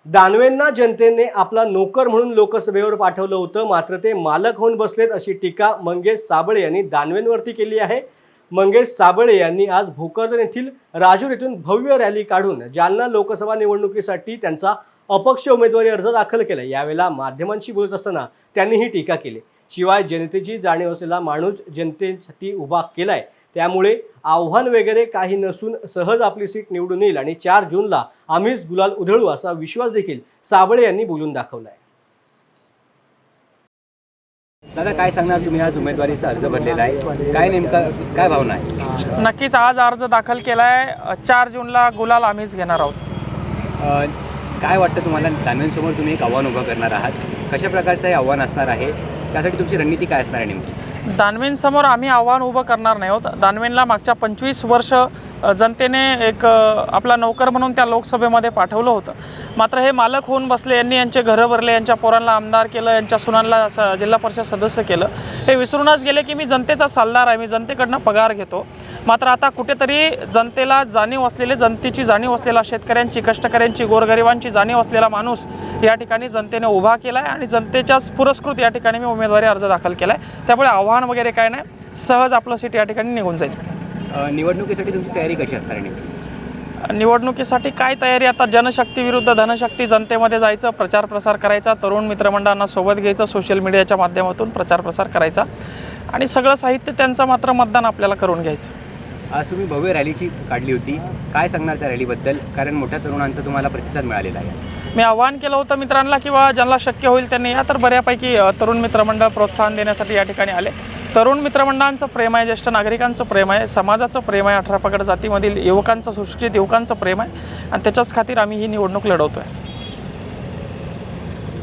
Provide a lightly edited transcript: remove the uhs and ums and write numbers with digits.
दानवेंना जनतेने आपला नोकर म्हणून लोकसभेवर पाठवलं होतं, मात्र ते मालक होऊन बसलेत अशी टीका मंगेश साबळे यांनी दानवेंवरती केली आहे। मंगेश साबळे यांनी आज भोकरदन येथील राजूर येथून भव्य रॅली काढून जालना लोकसभा निवडणुकीसाठी त्यांचा अपक्ष उमेदवारी अर्ज दाखल केला। यावेळेला माध्यमांशी बोलत असताना त्यांनी ही टीका केली। शिवाय जनतेची जाणीव असलेला माणूस जनतेसाठी उभा केलाय, त्यामुळे आव्हान वगैरे काही नसून सहज आपली सीट निवडून येईल आणि 4 जूनला आम्हीच गुलाल उधळू असा विश्वास देखील साबळे यांनी बोलून दाखवलाय। दादा, काय सांगणार तुम्ही? आज उमेदवारीचा अर्ज भरलेला आहे, काय नेमका काय भावना आहे? नक्कीच आज अर्ज दाखल केला आहे। 4 जूनला गुलाल आम्हीच घेणार आहोत। काय वाटतं तुम्हाला? दानवेंसमोर तुम्ही एक आव्हान उभं करणार आहात, कशा प्रकारचं हे आव्हान असणार आहे? त्यासाठी तुमची रणनीती काय असणार आहे नेमकी? दानवेंसमोर आम्ही आव्हान उभं करणार नाही आहोत। दानवेंना मागच्या 25 वर्ष जनतेने एक आपला नोकर म्हणून त्या लोकसभेमध्ये पाठवलं होतं, मात्र हे मालक होऊन बसले। यांनी यांचे घरं भरले, यांच्या पोरांना आमदार केलं, यांच्या सुनांना जिल्हा परिषद सदस्य केलं। हे विसरूनच गेले की मी जनतेचा सालदार आहे, मी जनतेकडनं पगार घेतो। मात्र आता कुठेतरी जनतेला जाणीव असलेले, जनतेची जाणीव असलेला, शेतकऱ्यांची, कष्टकऱ्यांची, गोरगरिबांची जाणीव असलेला माणूस या ठिकाणी जनतेने उभा केला आहे आणि जनतेच्याच पुरस्कृत या ठिकाणी मी उमेदवारी अर्ज दाखल केला आहे। त्यामुळे आव्हान वगैरे काय नाही, सहज आपलं सीट या ठिकाणी निघून जाईल। निवडणुकीसाठी तुमची तयारी कशी असणार आहे नेमकी? निवडणुकीसाठी काय तयारी? आता जनशक्ती विरुद्ध धनशक्ती, जनतेमध्ये जायचं, प्रचार प्रसार करायचा, तरुण मित्रमंडळांना सोबत घ्यायचं, सोशल मीडियाच्या माध्यमातून प्रचार प्रसार करायचा आणि सगळं साहित्य त्यांचं मात्र मतदान आपल्याला करून घ्यायचं। आज तुम्ही भव्य रॅलीची काढली होती, काय सांगणार त्या रॅलीबद्दल? कारण मोठ्या तरुणांचा तुम्हाला प्रतिसाद मिळालेला आहे। मी आवाहन केलं होतं मित्रांना किंवा ज्यांना शक्य होईल त्यांनी या, तर बऱ्यापैकी तरुण मित्रमंडळ प्रोत्साहन देण्यासाठी या ठिकाणी आले। तरुण मित्रमंडळांचं प्रेम आहे, ज्येष्ठ नागरिकांचं प्रेम आहे, समाजाचं प्रेम आहे, 18 पगड जातीमधील युवकांचं, सुशिक्षित युवकांचं प्रेम आहे आणि त्याच्याच खातीर आम्ही ही निवडणूक लढवतो आहे।